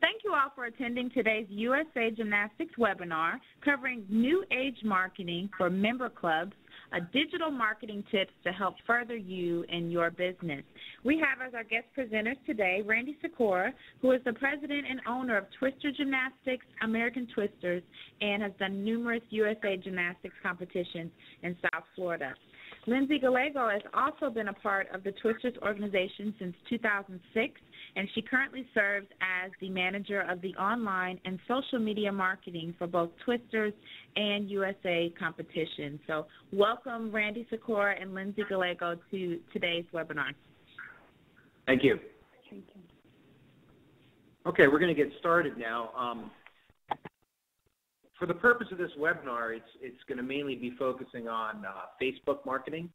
Thank you all for attending today's USA Gymnastics webinar covering new age marketing for member clubs, digital marketing tips to help further you in your business. We have as our guest presenters today Randy Sikora, who is the president and owner of Twister Gymnastics, American Twisters, and has done numerous USA Gymnastics competitions in South Florida. Lindsay Gallego has also been a part of the Twisters organization since 2006, and she currently serves as the manager of the online and social media marketing for both Twisters and USA competition. So welcome, Randy Sikora and Lindsay Gallego, to today's webinar. Thank you. Thank you. Okay, we're going to get started now. For the purpose of this webinar, it's going to mainly be focusing on Facebook marketing.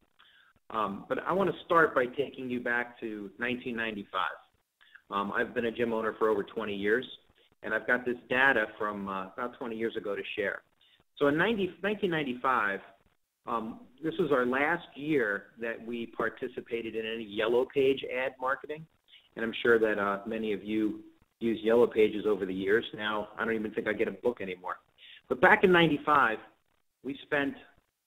But I want to start by taking you back to 1995. I've been a gym owner for over 20 years, and I've got this data from about 20 years ago to share. So in 1995, this was our last year that we participated in any Yellow Page ad marketing, and I'm sure that many of you use Yellow Pages over the years. Now, I don't even think I get a book anymore. But back in 95, we spent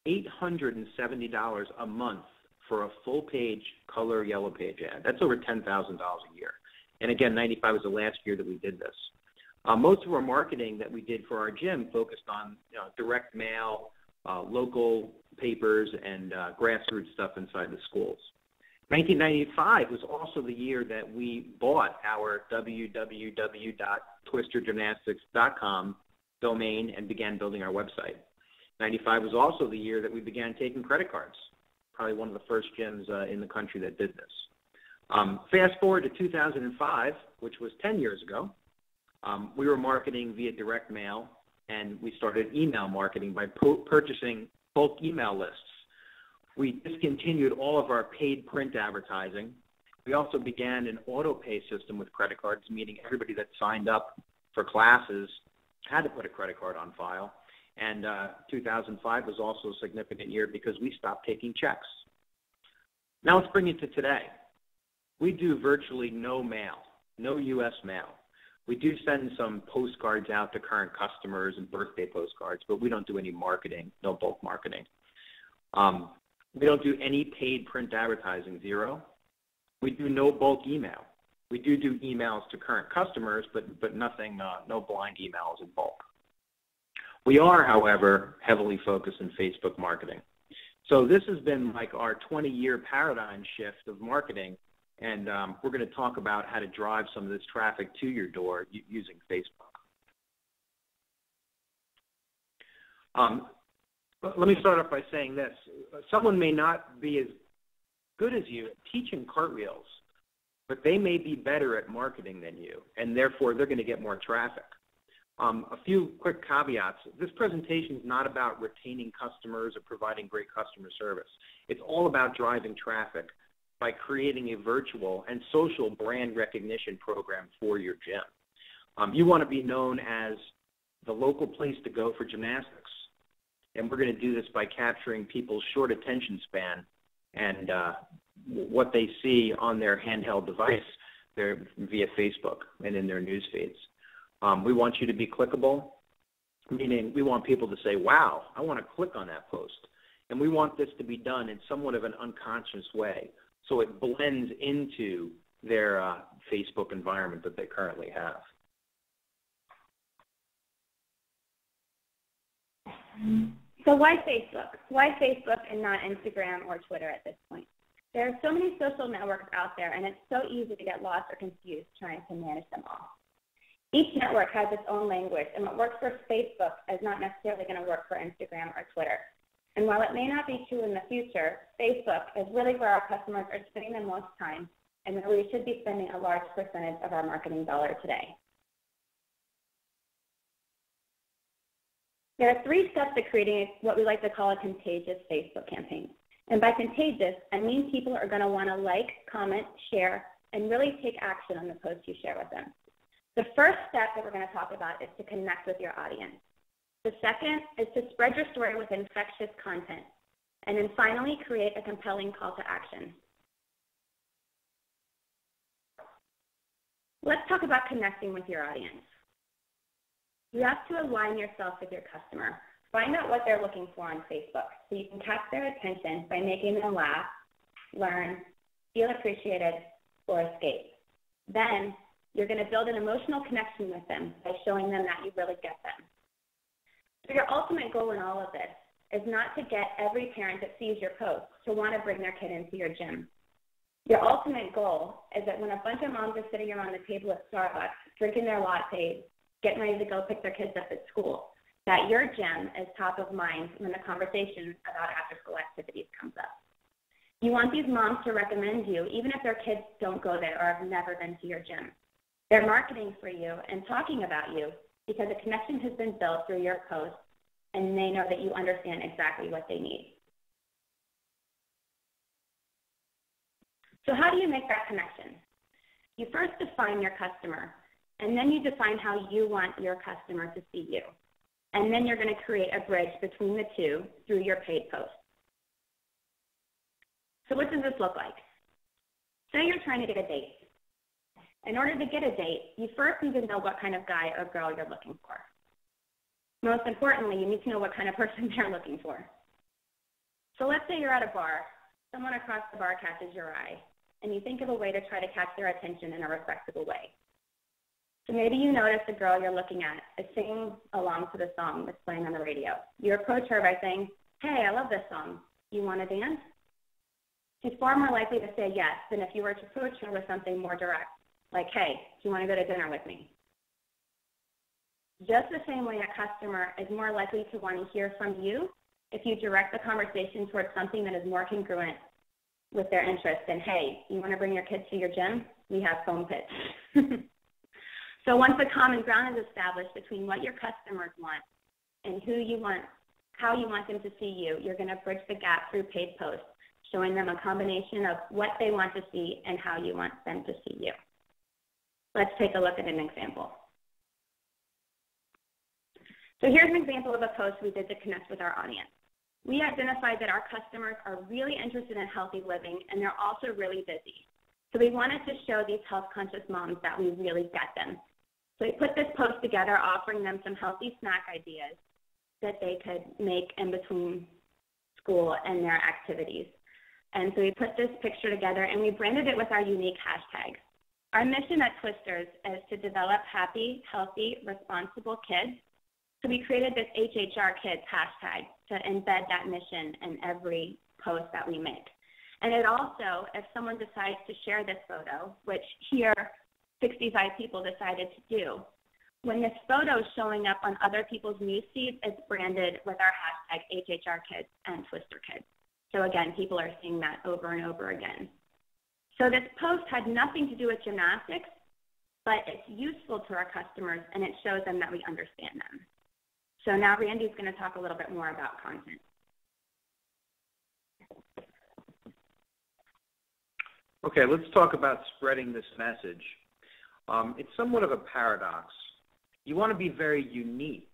$870 a month for a full-page color Yellow Page ad. That's over $10,000 a year. And again, 95 was the last year that we did this. Most of our marketing that we did for our gym focused on direct mail, local papers, and grassroots stuff inside the schools. 1995 was also the year that we bought our www.twistergymnastics.com domain and began building our website. 95 was also the year that we began taking credit cards, probably one of the first gyms in the country that did this. Fast forward to 2005, which was 10 years ago, we were marketing via direct mail, and we started email marketing by purchasing bulk email lists. We discontinued all of our paid print advertising. We also began an auto pay system with credit cards, meaning everybody that signed up for classes had to put a credit card on file. And 2005 was also a significant year because we stopped taking checks. Now let's bring it to today. We do virtually no mail, no U.S. mail. We do send some postcards out to current customers and birthday postcards, but we don't do any marketing, no bulk marketing. We don't do any paid print advertising, zero. We do no bulk email. We do emails to current customers, but nothing, no blind emails in bulk. We are, however, heavily focused in Facebook marketing. So this has been like our 20-year paradigm shift of marketing, and we're going to talk about how to drive some of this traffic to your door using Facebook. Let me start off by saying this. Someone may not be as good as you at teaching cartwheels, but they may be better at marketing than you, and therefore they're going to get more traffic. A few quick caveats. This presentation is not about retaining customers or providing great customer service. It's all about driving traffic by creating a virtual and social brand recognition program for your gym. You want to be known as the local place to go for gymnastics, and we're going to do this by capturing people's short attention span and what they see on their handheld device via Facebook and in their news feeds. We want you to be clickable, meaning we want people to say, wow, I want to click on that post. And we want this to be done in somewhat of an unconscious way, so it blends into their Facebook environment that they currently have. So why Facebook? Why Facebook and not Instagram or Twitter at this point? There are so many social networks out there, and it's so easy to get lost or confused trying to manage them all. Each network has its own language, and what works for Facebook is not necessarily going to work for Instagram or Twitter. And while it may not be true in the future, Facebook is really where our customers are spending the most time, and where we should be spending a large percentage of our marketing dollar today. There are 3 steps to creating what we like to call a contagious Facebook campaign. And by contagious, I mean people are going to want to like, comment, share, and really take action on the post you share with them. The first step that we're going to talk about is to connect with your audience. The second is to spread your story with infectious content. And then finally, create a compelling call to action. Let's talk about connecting with your audience. You have to align yourself with your customer. Find out what they're looking for on Facebook so you can catch their attention by making them laugh, learn, feel appreciated, or escape. Then you're going to build an emotional connection with them by showing them that you really get them. So your ultimate goal in all of this is not to get every parent that sees your post to want to bring their kid into your gym. Your ultimate goal is that when a bunch of moms are sitting around the table at Starbucks, drinking their lattes, getting ready to go pick their kids up at school, that your gym is top of mind when the conversation about after-school activities comes up. You want these moms to recommend you, even if their kids don't go there or have never been to your gym. They're marketing for you and talking about you because a connection has been built through your post, and they know that you understand exactly what they need. So how do you make that connection? You first define your customer, and then you define how you want your customer to see you. And then you're going to create a bridge between the two through your paid post. So what does this look like? Say you're trying to get a date. In order to get a date, you first need to know what kind of guy or girl you're looking for. Most importantly, you need to know what kind of person they're looking for. So let's say you're at a bar. Someone across the bar catches your eye, and you think of a way to try to catch their attention in a respectable way. So maybe you notice the girl you're looking at is singing along to the song that's playing on the radio. You approach her by saying, "Hey, I love this song. You want to dance?" She's far more likely to say yes than if you were to approach her with something more direct, like, "Hey, do you want to go to dinner with me?" Just the same way a customer is more likely to want to hear from you if you direct the conversation towards something that is more congruent with their interest than, "Hey, you want to bring your kids to your gym? We have foam pits." So once a common ground is established between what your customers want and how you want them to see you, you're going to bridge the gap through paid posts, showing them a combination of what they want to see and how you want them to see you. Let's take a look at an example. So here's an example of a post we did to connect with our audience. We identified that our customers are really interested in healthy living, and they're also really busy. So we wanted to show these health-conscious moms that we really get them. So we put this post together offering them some healthy snack ideas that they could make in between school and their activities. And so we put this picture together and we branded it with our unique hashtags. Our mission at Twisters is to develop happy, healthy, responsible kids. So we created this HHR Kids hashtag to embed that mission in every post that we make. And it also, if someone decides to share this photo, which here 65 people decided to do, when this photo is showing up on other people's newsfeeds, it's branded with our hashtag HHR Kids and Twister Kids. So again, people are seeing that over and over again. So this post had nothing to do with gymnastics, but it's useful to our customers and it shows them that we understand them. So now Randy's going to talk a little bit more about content. Okay, let's talk about spreading this message. It's somewhat of a paradox. You want to be very unique,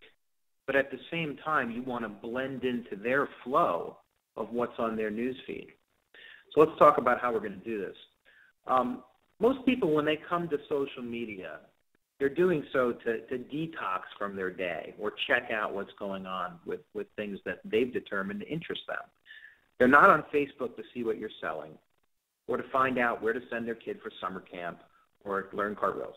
but at the same time, you want to blend into their flow of what's on their newsfeed. So let's talk about how we're going to do this. Most people, when they come to social media, they're doing so to detox from their day or check out what's going on with things that they've determined to interest them. They're not on Facebook to see what you're selling or to find out where to send their kid for summer camp or learn cartwheels.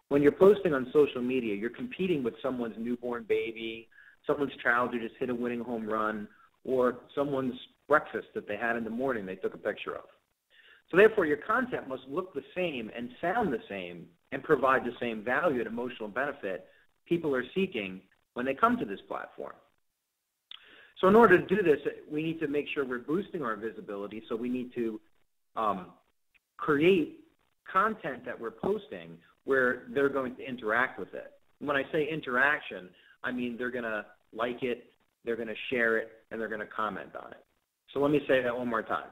When you're posting on social media, you're competing with someone's newborn baby, someone's child who just hit a winning home run, or someone's breakfast that they had in the morning they took a picture of. So therefore, your content must look the same and sound the same and provide the same value and emotional benefit people are seeking when they come to this platform. So in order to do this, we need to make sure we're boosting our visibility, so we need to create content that we're posting where they're going to interact with it. When I say interaction, I mean they're going to like it, they're going to share it, and they're going to comment on it. So let me say that one more time.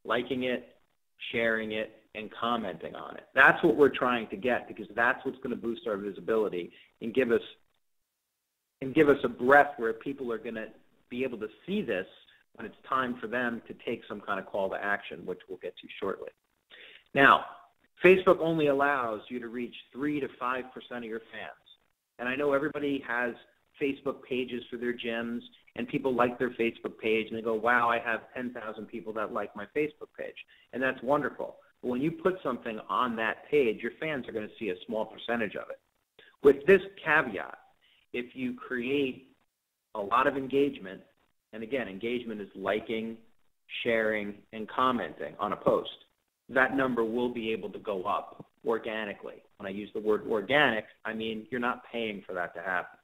Liking it, sharing it, and commenting on it. That's what we're trying to get, because that's what's going to boost our visibility and give us a breath where people are going to be able to see this when it's time for them to take some kind of call to action, which we'll get to shortly. Now, Facebook only allows you to reach 3 to 5% of your fans. And I know everybody has Facebook pages for their gyms, and people like their Facebook page, and they go, wow, I have 10,000 people that like my Facebook page. And that's wonderful. But when you put something on that page, your fans are going to see a small percentage of it. With this caveat, if you create a lot of engagement, and again, engagement is liking, sharing, and commenting on a post, that number will be able to go up organically. When I use the word organic, I mean you're not paying for that to happen.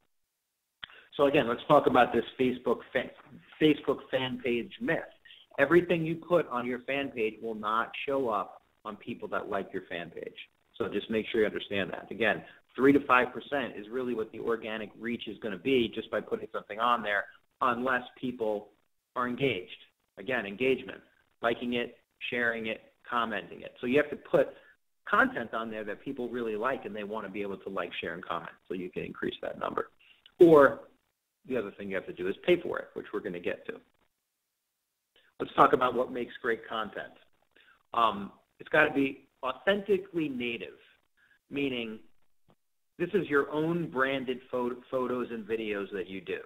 So again, let's talk about this Facebook fan page myth. Everything you put on your fan page will not show up on people that like your fan page. So just make sure you understand that. Again, 3 to 5% is really what the organic reach is going to be just by putting something on there, unless people are engaged. Again, engagement, liking it, sharing it, commenting it. So you have to put content on there that people really like, and they want to be able to like, share, and comment, so you can increase that number. Or the other thing you have to do is pay for it, which we're going to get to. Let's talk about what makes great content. It's got to be authentically native, meaning this is your own branded photos and videos that you do.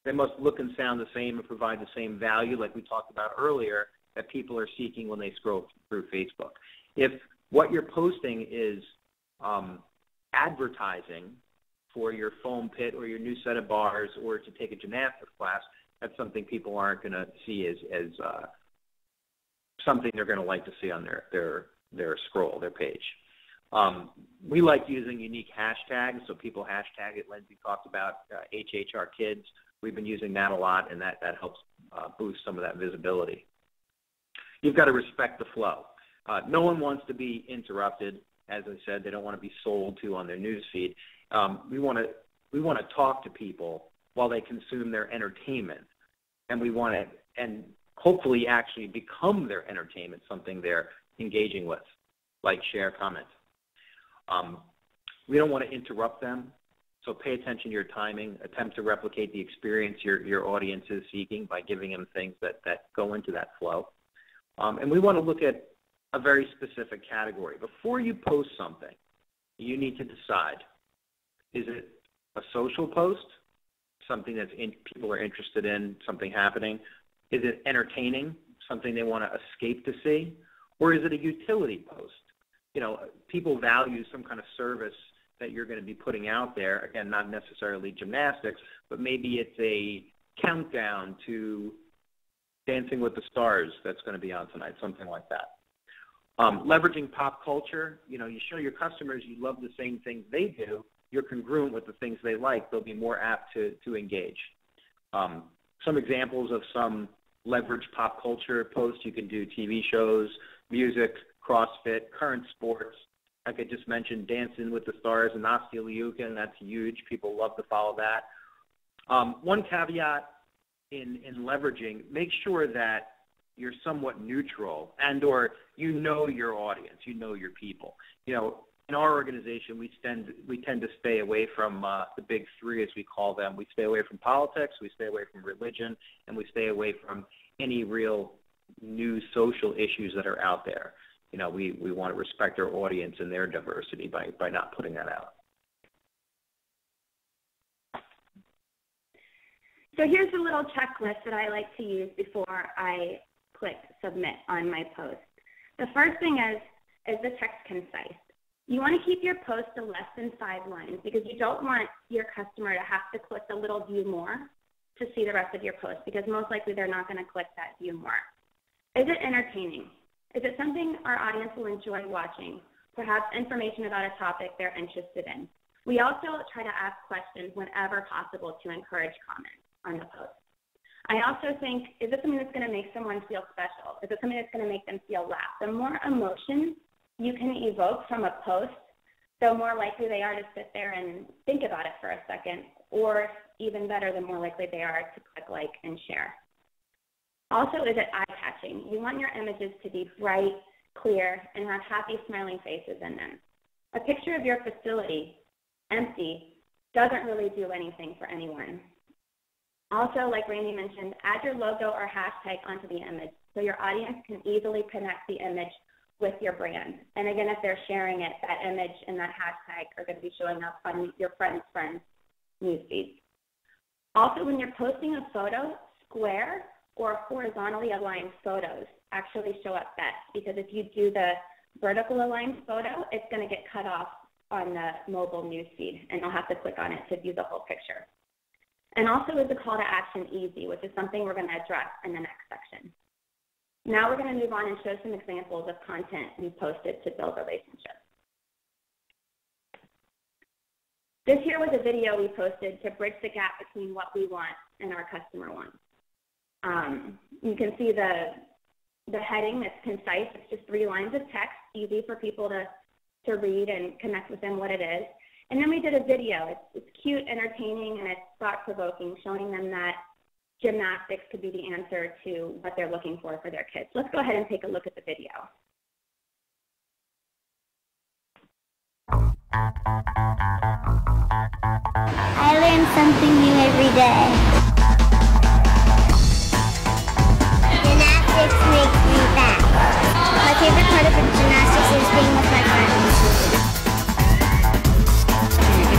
They must look and sound the same and provide the same value, like we talked about earlier, that people are seeking when they scroll through Facebook. If what you're posting is advertising for your foam pit or your new set of bars or to take a gymnastics class, that's something people aren't going to see as something they're going to like to see on their scroll, their page. We like using unique hashtags, so people hashtag it. Lindsay talked about HHR Kids. We've been using that a lot, and that helps boost some of that visibility. You've got to respect the flow. No one wants to be interrupted. As I said, they don't want to be sold to on their news feed. We want to talk to people while they consume their entertainment, and we want to and hopefully actually become their entertainment, something they're engaging with, like, share, comment. We don't want to interrupt them, so pay attention to your timing. Attempt to replicate the experience your audience is seeking by giving them things that go into that flow. And we want to look at a very specific category. Before you post something, you need to decide, is it a social post, something that people are interested in, something happening? Is it entertaining, something they want to escape to see? Or is it a utility post? You know, people value some kind of service that you're going to be putting out there. Again, not necessarily gymnastics, but maybe it's a countdown to Dancing with the Stars that's going to be on tonight, something like that. Leveraging pop culture, you know, you show your customers you love the same things they do, you're congruent with the things they like, they'll be more apt to engage. Some examples of some leverage pop culture posts, you can do TV shows, music, CrossFit, current sports. I could just mention Dancing with the Stars and Nastia Liukin. That's huge. People love to follow that. One caveat in leveraging, make sure that you're somewhat neutral and or you know your audience, you know your people. You know, in our organization, we tend to stay away from the big three, as we call them. We stay away from politics, we stay away from religion, and we stay away from any real new social issues that are out there. You know, we want to respect our audience and their diversity by not putting that out. So here's a little checklist that I like to use before I click submit on my post. The first thing is the text concise. You want to keep your post to less than 5 lines because you don't want your customer to have to click the little view more to see the rest of your post, because most likely they're not going to click that view more. Is it entertaining? Is it something our audience will enjoy watching? Perhaps information about a topic they're interested in. We also try to ask questions whenever possible to encourage comments on the post. I also think, is it something that's going to make someone feel special? Is it something that's going to make them feel laugh? The more emotion you can evoke from a post, the more likely they are to sit there and think about it for a second, or even better, the more likely they are to click like and share. Also, is it eye-catching? You want your images to be bright, clear, and have happy, smiling faces in them. A picture of your facility empty doesn't really do anything for anyone. Also, like Randy mentioned, add your logo or hashtag onto the image so your audience can easily connect the image with your brand. And again, if they're sharing it, that image and that hashtag are going to be showing up on your friend's newsfeed. Also, when you're posting a photo, square or horizontally aligned photos actually show up best, because if you do the vertical aligned photo, it's going to get cut off on the mobile newsfeed, and you'll have to click on it to view the whole picture. And also, is the call to action easy, which is something we're going to address in the next section. Now we're going to move on and show some examples of content we posted to build relationships. This here was a video we posted to bridge the gap between what we want and our customer wants. You can see the heading that's concise. It's just 3 lines of text, easy for people to read and connect with them what it is. And then we did a video. It's cute, entertaining, and it's thought-provoking, showing them that gymnastics could be the answer to what they're looking for their kids. Let's go ahead and take a look at the video. I learn something new every day. Gymnastics makes me fat. My favorite part of gymnastics is being with my friends.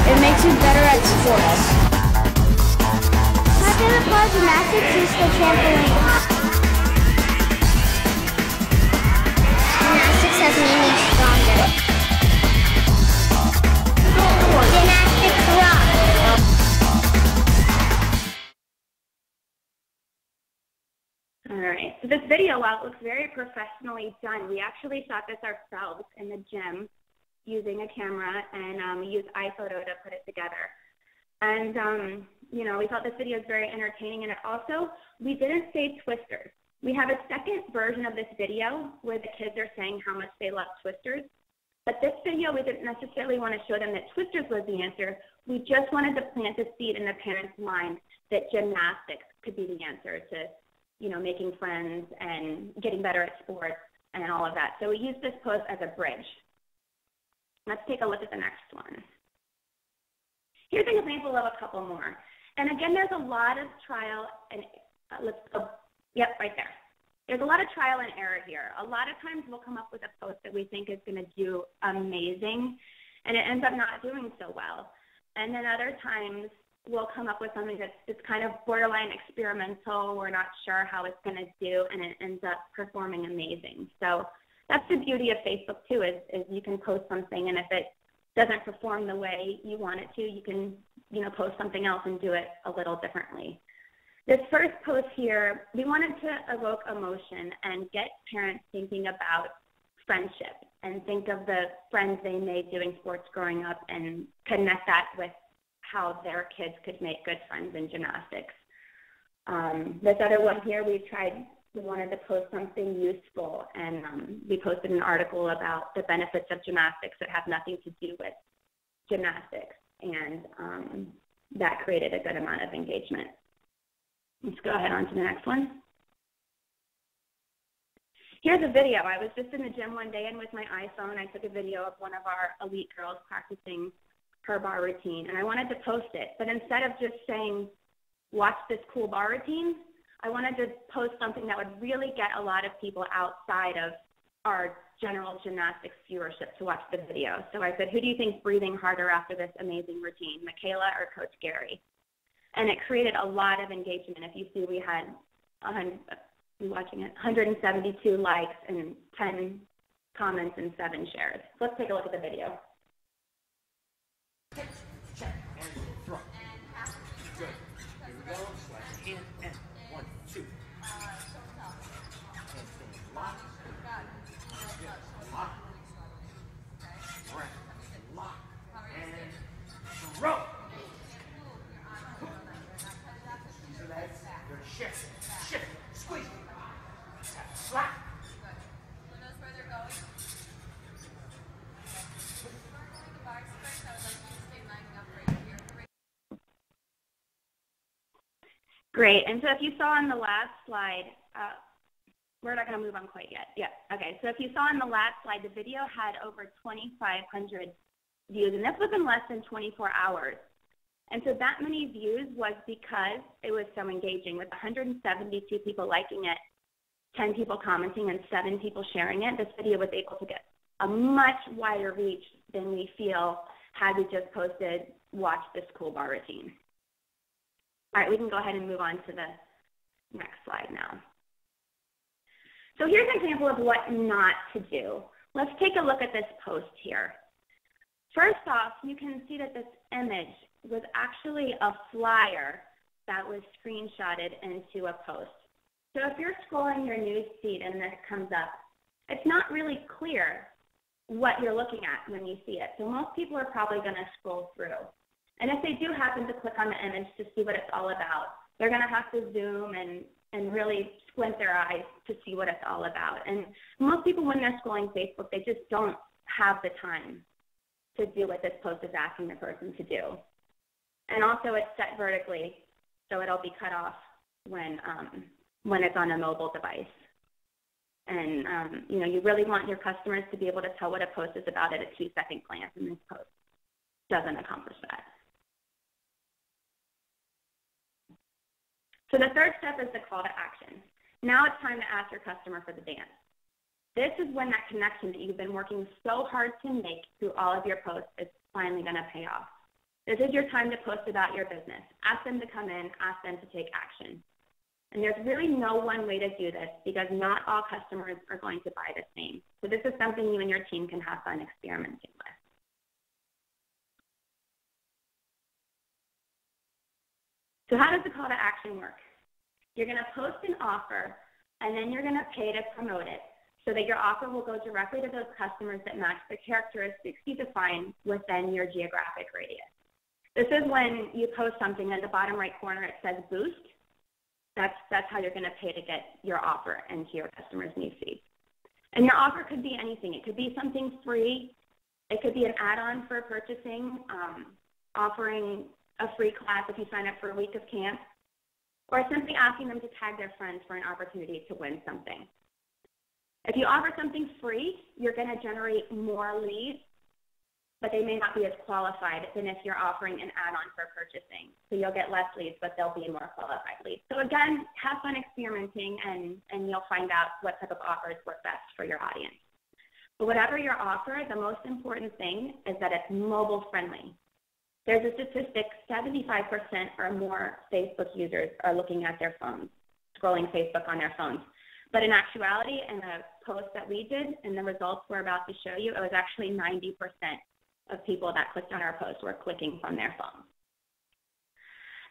It makes you better at sports. My favorite part of gymnastics is the trampoline. Gymnastics has made me stronger. Gymnastics rock! All right, so this video, while it looks very professionally done, we actually shot this ourselves in the gym using a camera, and we used iPhoto to put it together. And, you know, we thought this video was very entertaining, and it also, we didn't say twisters. We have a second version of this video where the kids are saying how much they love twisters. But this video, we didn't necessarily want to show them that twisters was the answer. We just wanted to plant a seed in the parents' mind that gymnastics could be the answer to, you know, making friends and getting better at sports and all of that. So we used this post as a bridge. Let's take a look at the next one. Here's an example of a couple more. And again, there's a lot of trial and yep, right there. There's a lot of trial and error here. A lot of times we'll come up with a post that we think is going to do amazing, and it ends up not doing so well. And then other times we'll come up with something that's kind of borderline experimental. We're not sure how it's going to do, and it ends up performing amazing. So that's the beauty of Facebook too, is you can post something, and if it doesn't perform the way you want it to, you can, you know, post something else and do it a little differently. This first post here, we wanted to evoke emotion and get parents thinking about friendship and think of the friends they made doing sports growing up and connect that with how their kids could make good friends in gymnastics. This other one here, we wanted to post something useful, and we posted an article about the benefits of gymnastics that have nothing to do with gymnastics, and that created a good amount of engagement. Let's go ahead on to the next one. Here's a video. I was just in the gym one day, and with my iPhone, I took a video of one of our elite girls practicing her bar routine, and I wanted to post it. But instead of just saying, watch this cool bar routine, I wanted to post something that would really get a lot of people outside of our general gymnastics viewership to watch the video. So I said, who do you think's breathing harder after this amazing routine, Michaela or Coach Gary? And it created a lot of engagement. If you see, we had 172 likes and 10 comments and 7 shares. So let's take a look at the video. Check, and front. Good. Here we go. Slash in and 1, 2. And lock. Yes, lock. Right. Lock. And throw. Shift, shift, squeeze, slap. Who knows where they're going? The bar strength, I would like you to stay lining up right here. Great, and so if you saw on the last slide, we're not going to move on quite yet. Yeah, okay, so if you saw on the last slide, the video had over 2,500 views, and this was in less than 24 hours. And so that many views was because it was so engaging, with 172 people liking it 10 people commenting and 7 people sharing it, this video was able to get a much wider reach than we feel had we just posted, watch this cool bar routine. All right, we can go ahead and move on to the next slide now. So here's an example of what not to do. Let's take a look at this post here. First off, you can see that this image was actually a flyer that was screenshotted into a post. So if you're scrolling your news feed and this comes up, it's not really clear what you're looking at when you see it. So most people are probably going to scroll through. And if they do happen to click on the image to see what it's all about, they're going to have to zoom and really squint their eyes to see what it's all about. And most people, when they're scrolling Facebook, they just don't have the time to do what this post is asking the person to do. And also it's set vertically, so it'll be cut off when it's on a mobile device. And you really want your customers to be able to tell what a post is about at a 2-second glance, and this post doesn't accomplish that. So the third step is the call to action. Now it's time to ask your customer for the dance. This is when that connection that you've been working so hard to make through all of your posts is finally going to pay off. This is your time to post about your business. Ask them to come in, ask them to take action. And there's really no one way to do this because not all customers are going to buy the same. So this is something you and your team can have fun experimenting with. So how does the call to action work? You're going to post an offer, and then you're going to pay to promote it so that your offer will go directly to those customers that match the characteristics you define within your geographic radius. This is when you post something in the bottom right corner, it says boost. That's how you're going to pay to get your offer into your customer's newsfeed. And your offer could be anything. It could be something free. It could be an add-on for purchasing, offering a free class if you sign up for a week of camp, or simply asking them to tag their friends for an opportunity to win something. If you offer something free, you're going to generate more leads, but they may not be as qualified than if you're offering an add-on for purchasing. So you'll get less leads, but they'll be more qualified leads. So again, have fun experimenting, and you'll find out what type of offers work best for your audience. But whatever your offer, the most important thing is that it's mobile friendly. There's a statistic, 75% or more Facebook users are looking at their phones, scrolling Facebook on their phones. But in actuality, in a post that we did and the results we're about to show you, it was actually 90% of people that clicked on our post were clicking from their phone.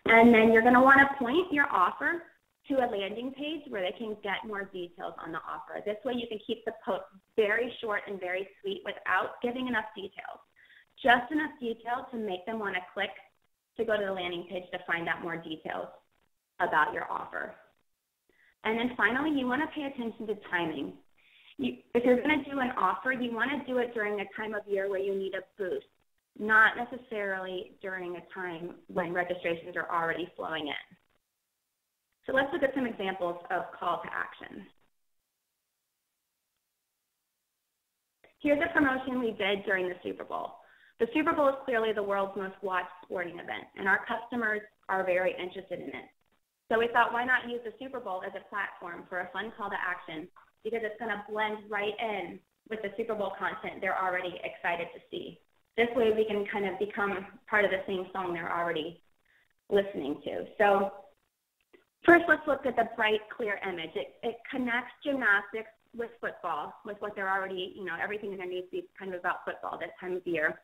And then you're going to want to point your offer to a landing page where they can get more details on the offer. This way you can keep the post very short and very sweet without giving enough details. Just enough detail to make them want to click to go to the landing page to find out more details about your offer. And then finally, you want to pay attention to timing. If you're going to do an offer, you want to do it during a time of year where you need a boost, not necessarily during a time when registrations are already flowing in. So let's look at some examples of call to action. Here's a promotion we did during the Super Bowl. The Super Bowl is clearly the world's most watched sporting event, and our customers are very interested in it. So we thought, why not use the Super Bowl as a platform for a fun call to action, because it's going to blend right in with the Super Bowl content they're already excited to see. This way we can kind of become part of the same song they're already listening to. So first, let's look at the bright, clear image. It connects gymnastics with football, with what they're already, everything in their news feed is kind of about football this time of year.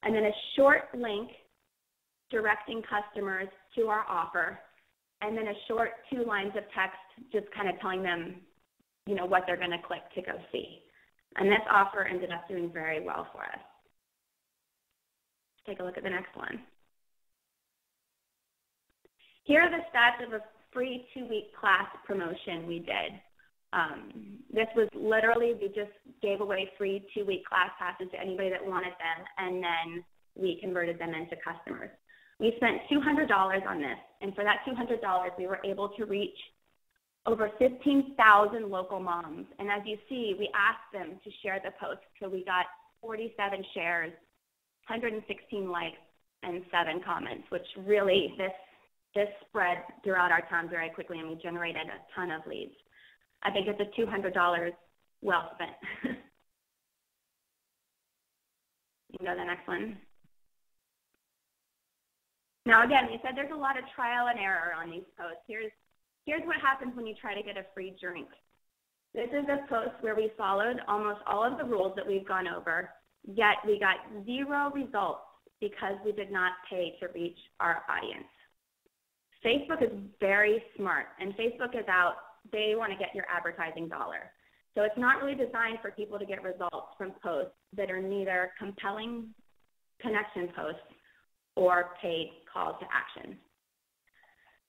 And then a short link directing customers to our offer, and then a short 2 lines of text just kind of telling them, what they're going to click to go see. And this offer ended up doing very well for us. Let's take a look at the next one. Here are the stats of a free 2-week class promotion we did. This was literally, we just gave away free 2-week class passes to anybody that wanted them, and then we converted them into customers. We spent $200 on this, and for that $200, we were able to reach over 15,000 local moms. And as you see, we asked them to share the post, so we got 47 shares, 116 likes, and 7 comments, which really, this spread throughout our town very quickly, and we generated a ton of leads. I think it's a $200 well spent. You can go to the next one. Now, again, we said there's a lot of trial and error on these posts. Here's what happens when you try to get a free drink. This is a post where we followed almost all of the rules that we've gone over, yet we got 0 results because we did not pay to reach our audience. Facebook is very smart, and Facebook is out. They want to get your advertising dollar. So it's not really designed for people to get results from posts that are neither compelling connection posts or paid calls to action.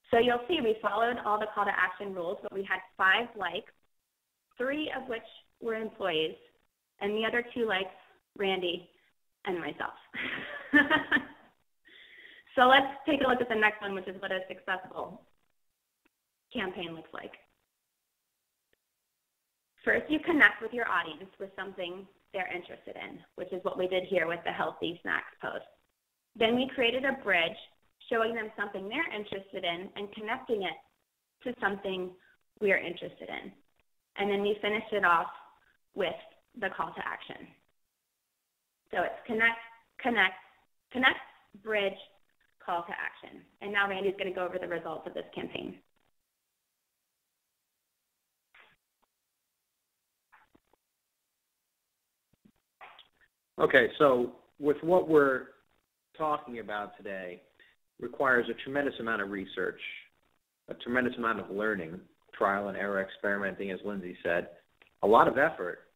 So you'll see we followed all the call to action rules, but we had 5 likes, 3 of which were employees, and the other 2 likes, Randy and myself. So let's take a look at the next one, which is what a successful campaign looks like. First, you connect with your audience with something they're interested in, which is what we did here with the healthy snacks post. Then we created a bridge showing them something they're interested in and connecting it to something we're interested in. And then we finished it off with the call to action. So it's connect, bridge, call to action. And now Randy's going to go over the results of this campaign. Okay, so with what we're talking about today requires a tremendous amount of research, a tremendous amount of learning, trial and error, experimenting, as Lindsay said, a lot of effort,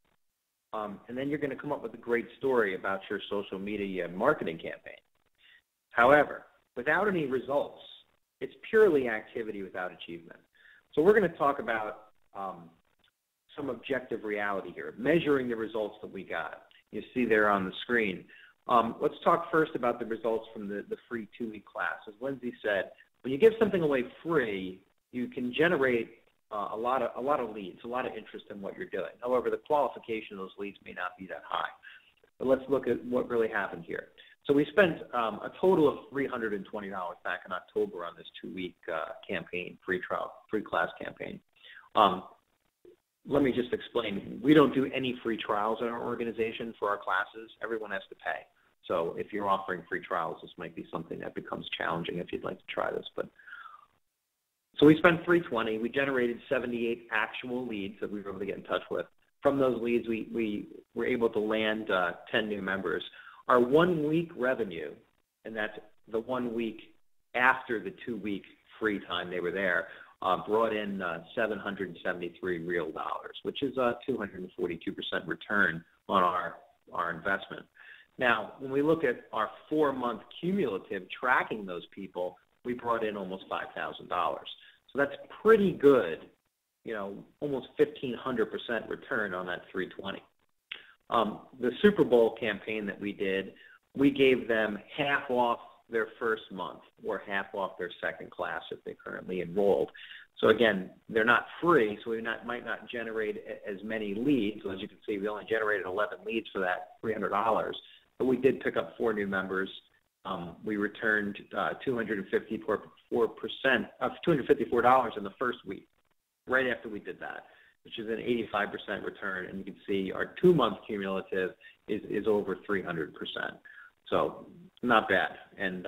and then you're going to come up with a great story about your social media marketing campaign. However, without any results, it's purely activity without achievement. So we're going to talk about some objective reality here, measuring the results that we got. You see there on the screen. Let's talk first about the results from the free 2-week class. As Lindsay said, when you give something away free, you can generate a lot of leads, a lot of interest in what you're doing. However, the qualification of those leads may not be that high. But let's look at what really happened here. So we spent a total of $320 back in October on this 2-week campaign, free class campaign. Let me just explain. We don't do any free trials in our organization for our classes. Everyone has to pay. So if you're offering free trials, this might be something that becomes challenging if you'd like to try this. So we spent $320. We generated 78 actual leads that we were able to get in touch with. From those leads, we were able to land 10 new members. Our 1-week revenue, and that's the 1 week after the 2-week free time they were there, brought in 773 real dollars, which is a 242% return on our investment. Now, when we look at our 4-month cumulative tracking those people, we brought in almost $5,000. So that's pretty good, almost 1,500% return on that 320. The Super Bowl campaign that we did, we gave them half off their first month or half off their second class if they currently enrolled. So again, they're not free, so we might not generate as many leads. As you can see, we only generated 11 leads for that $300, but we did pick up 4 new members. We returned $254 in the first week, right after we did that, which is an 85% return. And you can see our 2-month cumulative is over 300%. So not bad. And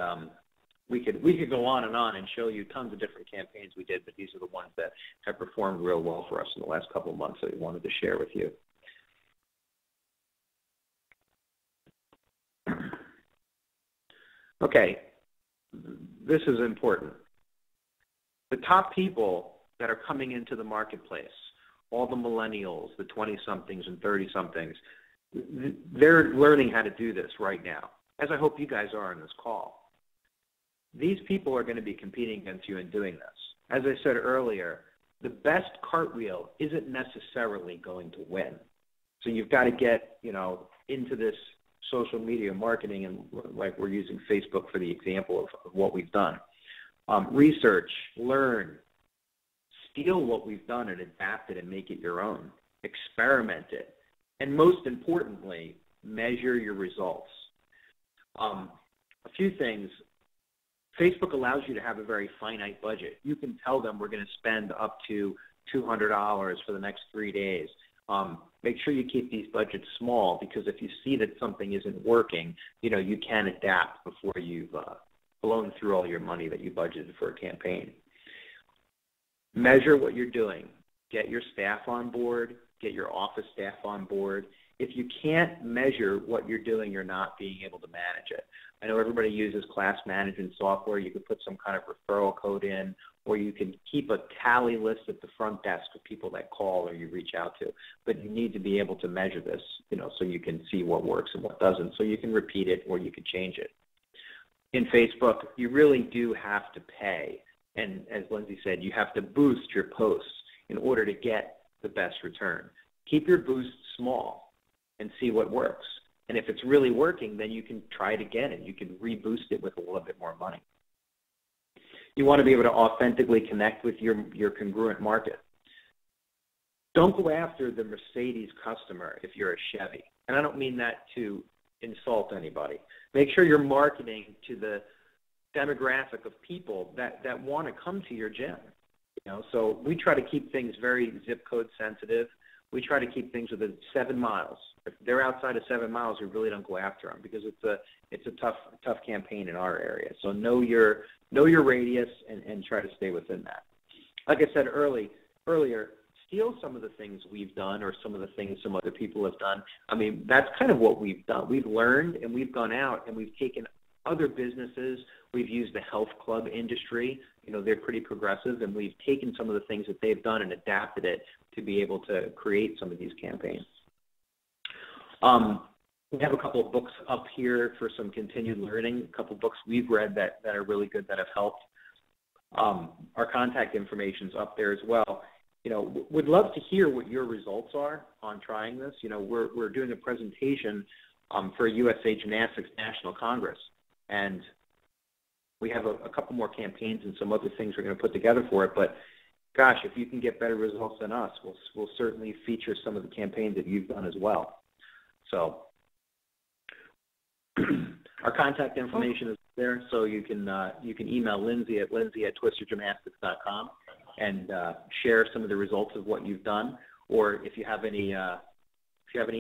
we could go on and show you tons of different campaigns we did, but these are the ones that have performed real well for us in the last couple of months that we wanted to share with you. Okay, this is important. The top people that are coming into the marketplace, all the millennials, the 20-somethings and 30-somethings, they're learning how to do this right now, as I hope you guys are on this call. These people are going to be competing against you in doing this. As I said earlier, the best cartwheel isn't necessarily going to win. So you've got to get, into this social media marketing, and like we're using Facebook for the example of what we've done. Research, learn, steal what we've done and adapt it and make it your own. Experiment it. And most importantly, measure your results. A few things. Facebook allows you to have a very finite budget. You can tell them we're going to spend up to $200 for the next 3 days. Make sure you keep these budgets small, because if you see that something isn't working, you can adapt before you've blown through all your money that you budgeted for a campaign. Measure what you're doing. Get your staff on board. Get your office staff on board. If you can't measure what you're doing, you're not being able to manage it. I know everybody uses class management software. You could put some kind of referral code in, or you can keep a tally list at the front desk of people that call or you reach out to. But you need to be able to measure this, so you can see what works and what doesn't, so you can repeat it or you can change it. In Facebook, you really do have to pay. And as Lindsay said, you have to boost your posts in order to get the best return. Keep your boosts small and see what works. And if it's really working, then you can try it again and you can reboost it with a little bit more money. You want to be able to authentically connect with your congruent market. Don't go after the Mercedes customer if you're a Chevy. And I don't mean that to insult anybody. Make sure you're marketing to the demographic of people that want to come to your gym. So we try to keep things very zip code sensitive. We try to keep things within 7 miles. If they're outside of 7 miles, we really don't go after them, because it's a tough campaign in our area. So know your radius and try to stay within that. Like I said earlier, steal some of the things we've done or some of the things some other people have done. I mean, that's kind of what we've done. We've learned and we've gone out and we've taken other businesses. We've used the health club industry. They're pretty progressive, and we've taken some of the things that they've done and adapted it to be able to create some of these campaigns. We have a couple of books up here for some continued learning, a couple of books we've read that are really good, that have helped. Our contact information's up there as well. Would love to hear what your results are on trying this. We're doing a presentation for USA Gymnastics National Congress, and we have a couple more campaigns and some other things we're going to put together for it. But gosh, if you can get better results than us, we'll certainly feature some of the campaigns that you've done as well. So our contact information is there, so you can email Lindsay at twistergymnastics.com and share some of the results of what you've done. Or if you have any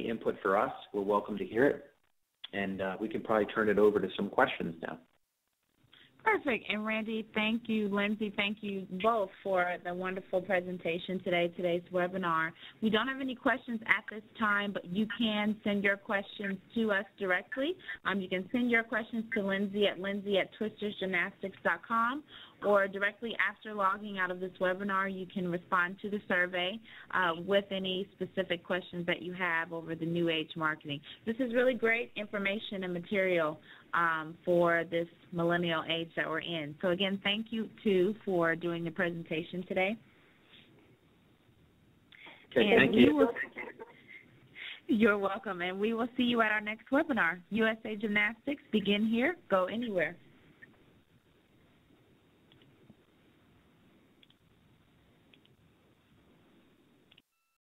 input for us, we're welcome to hear it, and we can probably turn it over to some questions now. Perfect. And Randy, thank you. Lindsay, thank you both for the wonderful presentation today's webinar. We don't have any questions at this time, but you can send your questions to us directly. You can send your questions to Lindsay at twistersgymnastics.com, or directly after logging out of this webinar, you can respond to the survey with any specific questions that you have over the New Age marketing. This is really great information and material for this millennial age that we're in. So again, thank you, too, for doing the presentation today. Okay, thank you. You're welcome, and we will see you at our next webinar. USA Gymnastics, begin here, go anywhere.